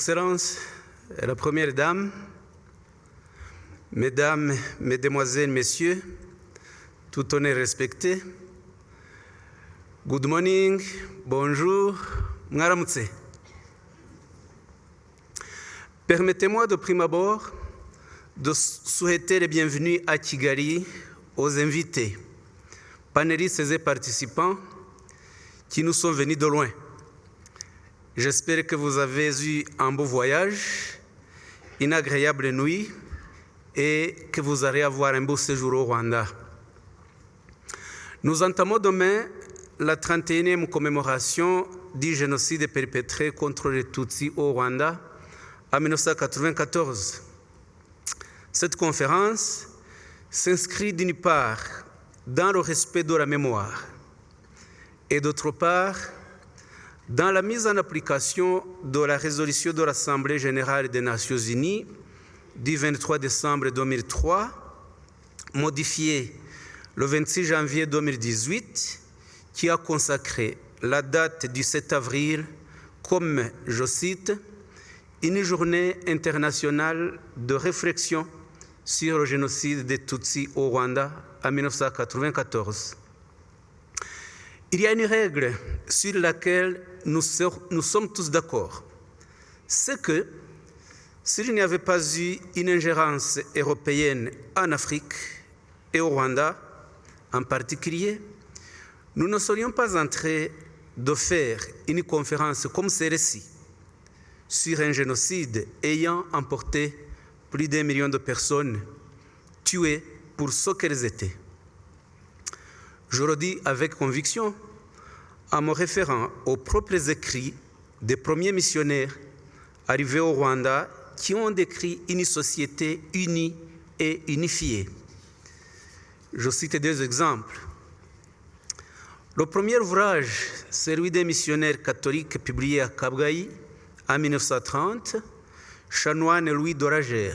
Excellences, la Première Dame, Mesdames, Mesdemoiselles, Messieurs, tout honneur respecté, good morning, bonjour, mwaramutse. Permettez-moi de prime abord de souhaiter les bienvenus à Kigali aux invités, panélistes et participants qui nous sont venus de loin. J'espère que vous avez eu un beau voyage, une agréable nuit et que vous allez avoir un beau séjour au Rwanda. Nous entamons demain la 31e commémoration du génocide perpétré contre les Tutsis au Rwanda en 1994. Cette conférence s'inscrit d'une part dans le respect de la mémoire et d'autre part dans la mise en application de la résolution de l'Assemblée générale des Nations unies du 23 décembre 2003, modifiée le 26 janvier 2018, qui a consacré la date du 7 avril comme, je cite, une journée internationale de réflexion sur le génocide des Tutsis au Rwanda en 1994. Il y a une règle sur laquelle nous sommes tous d'accord. C'est que s'il n'y avait pas eu une ingérence européenne en Afrique et au Rwanda en particulier, nous ne serions pas en train de faire une conférence comme celle-ci sur un génocide ayant emporté plus d'1 million de personnes tuées pour ce qu'elles étaient. Je le dis avec conviction en me référant aux propres écrits des premiers missionnaires arrivés au Rwanda qui ont décrit une société unie et unifiée. Je cite 2 exemples. Le premier ouvrage, celui des missionnaires catholiques publié à Kabgayi en 1930, chanoine Louis Dorager,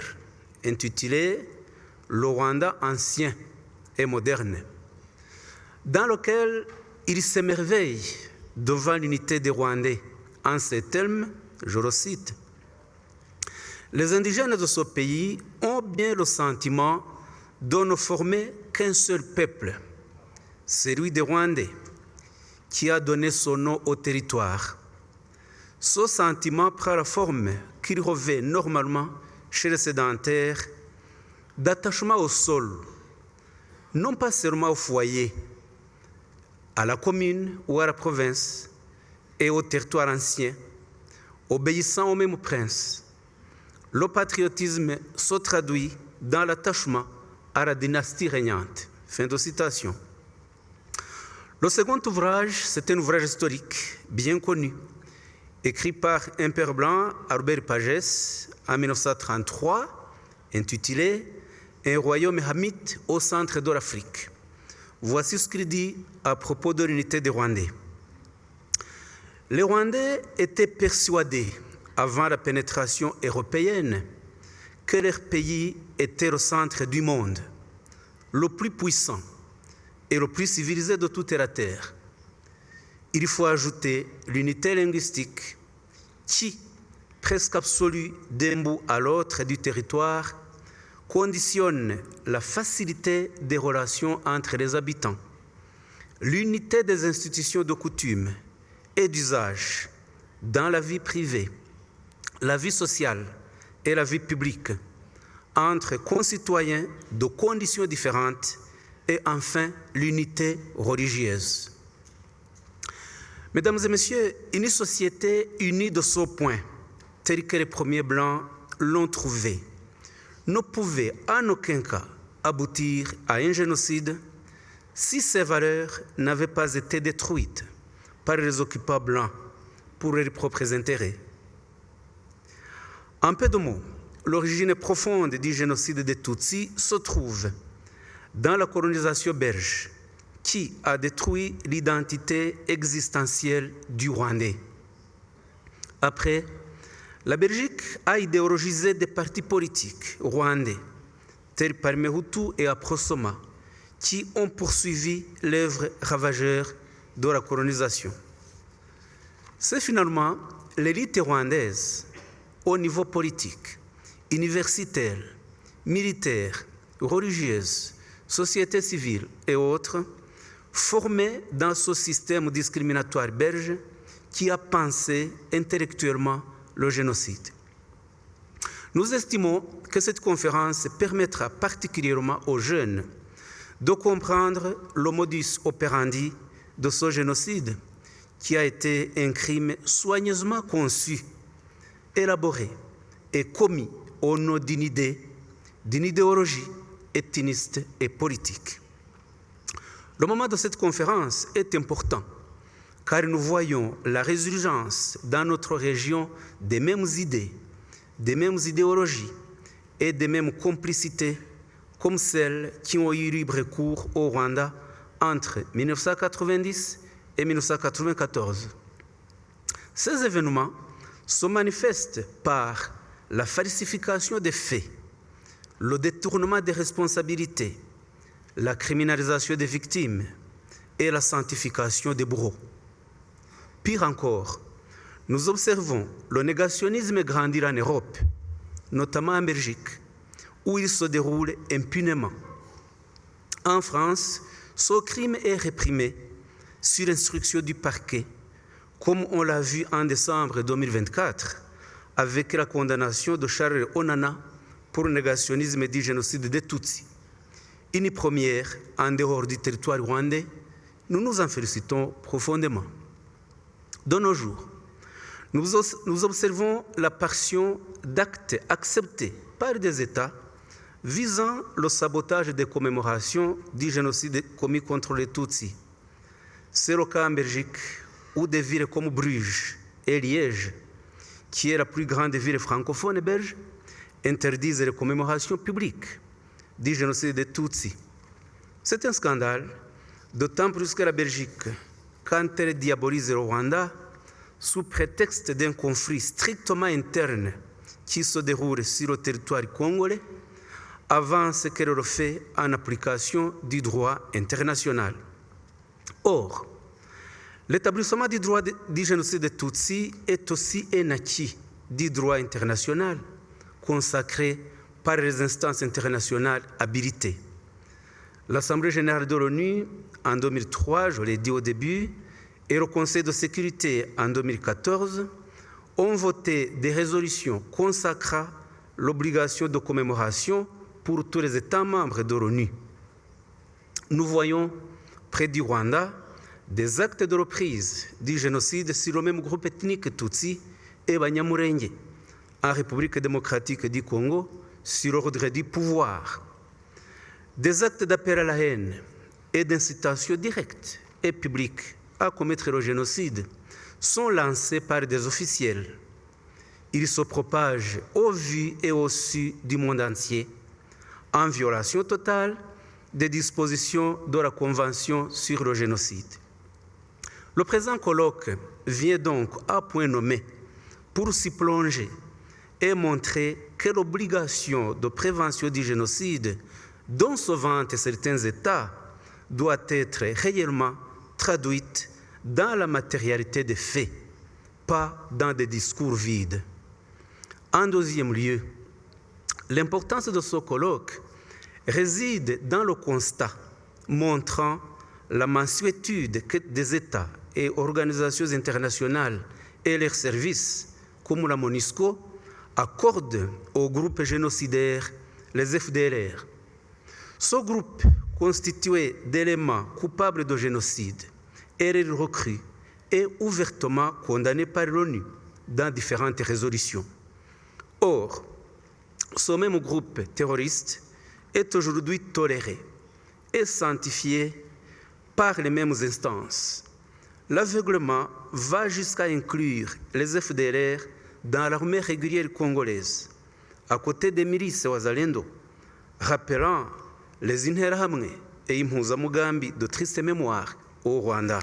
intitulé « Le Rwanda ancien et moderne », dans lequel il s'émerveille devant l'unité des Rwandais en ces termes, je le cite, « Les indigènes de ce pays ont bien le sentiment de ne former qu'un seul peuple, celui des Rwandais, qui a donné son nom au territoire. Ce sentiment prend la forme qu'il revêt normalement chez les sédentaires d'attachement au sol, non pas seulement au foyer, à la commune ou à la province et au territoire ancien, obéissant au même prince. Le patriotisme se traduit dans l'attachement à la dynastie régnante. » Fin de citation. Le second ouvrage, c'est un ouvrage historique bien connu, écrit par un père blanc, Albert Pagès, en 1933, intitulé « Un royaume hamite au centre de l'Afrique ». Voici ce qu'il dit à propos de l'unité des Rwandais. Les Rwandais étaient persuadés, avant la pénétration européenne, que leur pays était le centre du monde, le plus puissant et le plus civilisé de toute la terre. Il faut ajouter l'unité linguistique qui, presque absolue d'un bout à l'autre du territoire, conditionne la facilité des relations entre les habitants, l'unité des institutions de coutume et d'usage dans la vie privée, la vie sociale et la vie publique, entre concitoyens de conditions différentes et enfin l'unité religieuse. Mesdames et messieurs, une société unie de ce point, telle que les premiers Blancs l'ont trouvée, ne pouvait en aucun cas aboutir à un génocide si ces valeurs n'avaient pas été détruites par les occupants blancs pour leurs propres intérêts. En peu de mots, l'origine profonde du génocide des Tutsis se trouve dans la colonisation belge qui a détruit l'identité existentielle du Rwandais. Après, la Belgique a idéologisé des partis politiques rwandais, tels Parme Hutu et Aprosoma, qui ont poursuivi l'œuvre ravageur de la colonisation. C'est finalement l'élite rwandaise au niveau politique, universitaire, militaire, religieuse, société civile et autres, formés dans ce système discriminatoire belge qui a pensé intellectuellement le génocide. Nous estimons que cette conférence permettra particulièrement aux jeunes de comprendre le modus operandi de ce génocide qui a été un crime soigneusement conçu, élaboré et commis au nom d'une idéologie ethniciste et politique. Le moment de cette conférence est important car nous voyons la résurgence dans notre région des mêmes idées, des mêmes idéologies et des mêmes complicités comme celles qui ont eu libre cours au Rwanda entre 1990 et 1994. Ces événements se manifestent par la falsification des faits, le détournement des responsabilités, la criminalisation des victimes et la sanctification des bourreaux. Pire encore, nous observons le négationnisme grandir en Europe, notamment en Belgique, où il se déroule impunément. En France, ce crime est réprimé sur instruction du parquet, comme on l'a vu en décembre 2024, avec la condamnation de Charles Onana pour le négationnisme du génocide des Tutsis. Une première en dehors du territoire rwandais, nous nous en félicitons profondément. De nos jours, nous observons l'apparition d'actes acceptés par des États visant le sabotage des commémorations du génocide commis contre les Tutsis. C'est le cas en Belgique, où des villes comme Bruges et Liège, qui est la plus grande ville francophone belge, interdisent les commémorations publiques du génocide des Tutsis. C'est un scandale, d'autant plus que la Belgique, quand elle diabolise le Rwanda, sous prétexte d'un conflit strictement interne qui se déroule sur le territoire congolais, avance qu'elle le fait en application du droit international. Or, l'établissement du droit du génocide des Tutsis est aussi un acquis du droit international consacré par les instances internationales habilitées. L'Assemblée générale de l'ONU, en 2003, je l'ai dit au début, et le Conseil de sécurité en 2014 ont voté des résolutions consacrant l'obligation de commémoration pour tous les États membres de l'ONU. Nous voyons près du Rwanda des actes de reprise du génocide sur le même groupe ethnique Tutsi et Banyamulenge en République démocratique du Congo sur l'ordre du pouvoir. Des actes d'appel à la haine et d'incitation directe et publique à commettre le génocide sont lancés par des officiels. Ils se propagent au vu et au su du monde entier, en violation totale des dispositions de la Convention sur le génocide. Le présent colloque vient donc à point nommé pour s'y plonger et montrer que l'obligation de prévention du génocide dont se vantent certains États doit être réellement traduite dans la matérialité des faits, pas dans des discours vides. En deuxième lieu, l'importance de ce colloque réside dans le constat montrant la mansuétude que des États et organisations internationales et leurs services, comme la MONUSCO, accordent au groupe génocidaire, les FDLR. Ce groupe, constitué d'éléments coupables de génocide, est recru et ouvertement condamné par l'ONU dans différentes résolutions. Or, ce même groupe terroriste est aujourd'hui toléré et sanctifié par les mêmes instances. L'aveuglement va jusqu'à inclure les FDLR dans l'armée régulière congolaise, à côté des milices Wazalendo, rappelant les Interahamwe et Impuzamugambi de triste mémoire au Rwanda.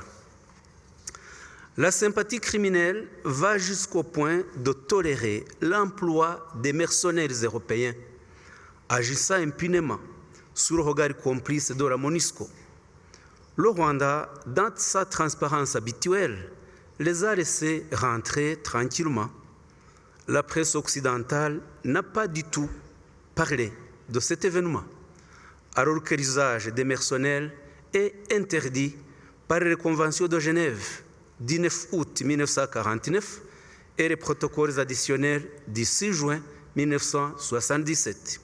La sympathie criminelle va jusqu'au point de tolérer l'emploi des mercenaires européens, agissant impunément sous le regard complice de la MONUSCO. Le Rwanda, dans sa transparence habituelle, les a laissés rentrer tranquillement. la presse occidentale n'a pas du tout parlé de cet événement, alors que l'usage des mercenaires est interdit par les conventions de Genève du 9 août 1949 et les protocoles additionnels du 6 juin 1977.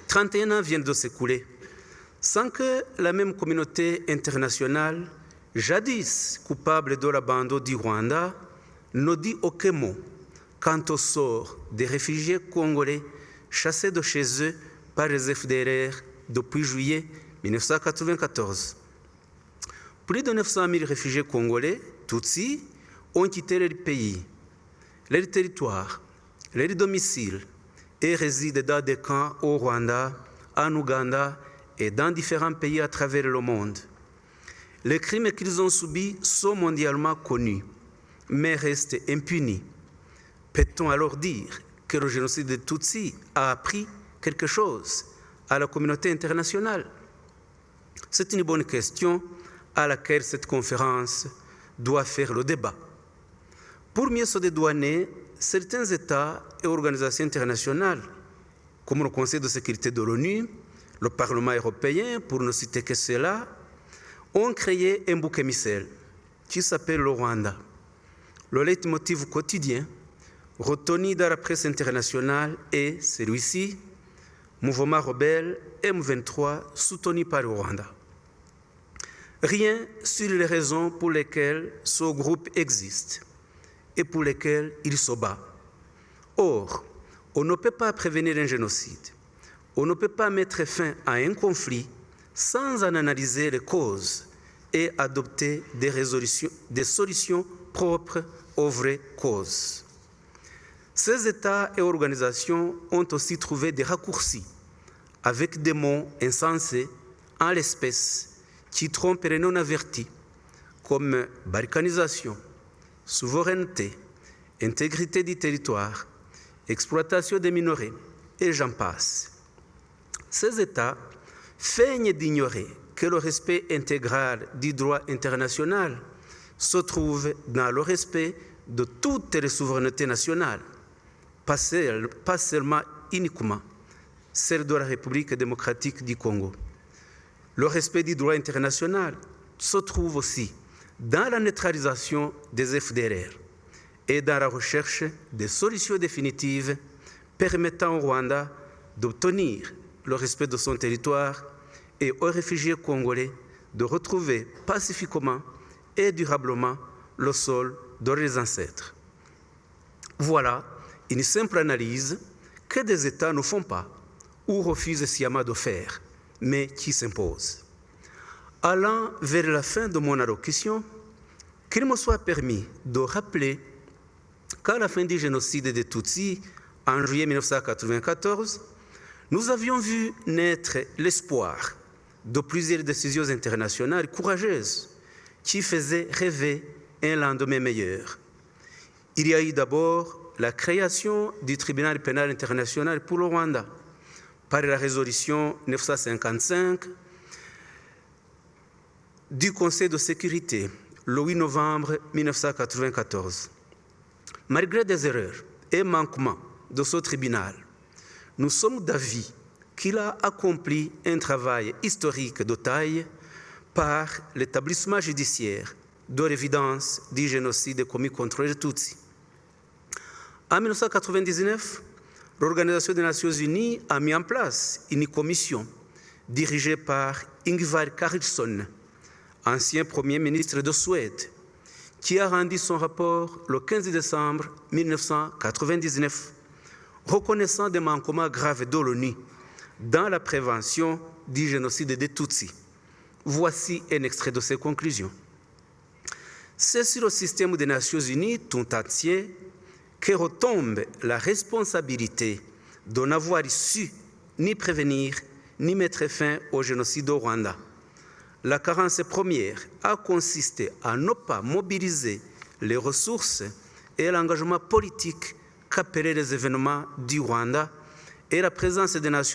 31 ans viennent de s'écouler sans que la même communauté internationale, jadis coupable de l'abandon du Rwanda, ne dit aucun mot quant au sort des réfugiés congolais chassés de chez eux par les FDLR depuis juillet 1994. Plus de 900 000 réfugiés congolais, Tutsis, ont quitté leur pays, leur territoire, leur domicile et résident dans des camps au Rwanda, en Ouganda et dans différents pays à travers le monde. Les crimes qu'ils ont subis sont mondialement connus, mais restent impunis. Peut-on alors dire que le génocide des Tutsis a appris quelque chose à la communauté internationale? C'est une bonne question à laquelle cette conférence doit faire le débat. Pour mieux se dédouaner, certains États et organisations internationales, comme le Conseil de sécurité de l'ONU, le Parlement européen, pour ne citer que cela, ont créé un bouc émissaire qui s'appelle le Rwanda. Le leitmotiv quotidien retenu dans la presse internationale est celui-ci, mouvement rebelle M23 soutenu par le Rwanda. Rien sur les raisons pour lesquelles ce groupe existe et pour lesquelles il se bat. Or, on ne peut pas prévenir un génocide, on ne peut pas mettre fin à un conflit sans en analyser les causes et adopter des solutions propres aux vraies causes. Ces États et organisations ont aussi trouvé des raccourcis avec des mots insensés en l'espèce qui trompent les non-avertis, comme balkanisation, souveraineté, intégrité du territoire, exploitation des minerais, et j'en passe. Ces États feignent d'ignorer que le respect intégral du droit international se trouve dans le respect de toutes les souverainetés nationales, pas seulement uniquement celle de la République démocratique du Congo. Le respect du droit international se trouve aussi dans la neutralisation des FDLR et dans la recherche des solutions définitives permettant au Rwanda d'obtenir le respect de son territoire et aux réfugiés congolais de retrouver pacifiquement et durablement le sol de leurs ancêtres. Voilà une simple analyse que des États ne font pas ou refusent sciemment de faire, mais qui s'impose. Allant vers la fin de mon allocution, qu'il me soit permis de rappeler qu'à la fin du génocide des Tutsis, en juillet 1994, nous avions vu naître l'espoir de plusieurs décisions internationales courageuses qui faisaient rêver un lendemain meilleur. Il y a eu d'abord la création du tribunal pénal international pour le Rwanda par la résolution 955 du Conseil de sécurité le 8 novembre 1994. Malgré des erreurs et manquements de ce tribunal, nous sommes d'avis qu'il a accompli un travail historique de taille par l'établissement judiciaire de l'évidence du génocide commis contre les Tutsis. En 1999, l'Organisation des Nations Unies a mis en place une commission dirigée par Ingvar Carlsson, ancien Premier ministre de Suède, qui a rendu son rapport le 15 décembre 1999, reconnaissant des manquements graves de l'ONU dans la prévention du génocide des Tutsis. Voici un extrait de ses conclusions. C'est sur le système des Nations Unies tout entier que retombe la responsabilité de n'avoir su ni prévenir ni mettre fin au génocide au Rwanda. La carence première a consisté à ne pas mobiliser les ressources et l'engagement politique qu'appelaient les événements du Rwanda et la présence des Nations